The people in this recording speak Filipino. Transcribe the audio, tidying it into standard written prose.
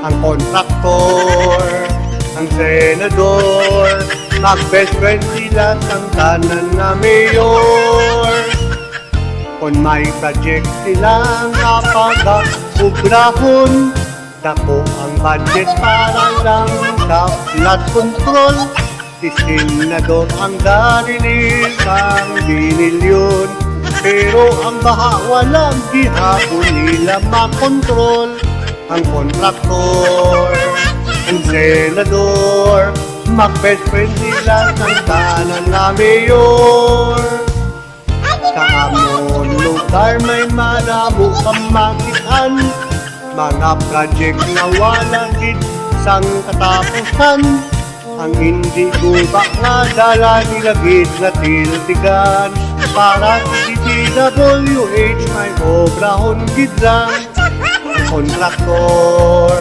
ang kontraktor, ang senador, mag-best friend sila ng tanan na mayor. Kung may project silang napag-ugrahon, dako ang budget para lang sa flood control. Si senador ang darinig ang binilyon, pero ang baha walang gihapon nila makontrol. Ang kontraktor, ang senador, mag-best friend nila ng tanan na mayor. Sa amon lugar may maramo kang makitaan, mga project na walang sang katapusan. Ang hindi guba nga dala nila gid na tiltigan, para si DWH may obrahon gid lang. Kontraktor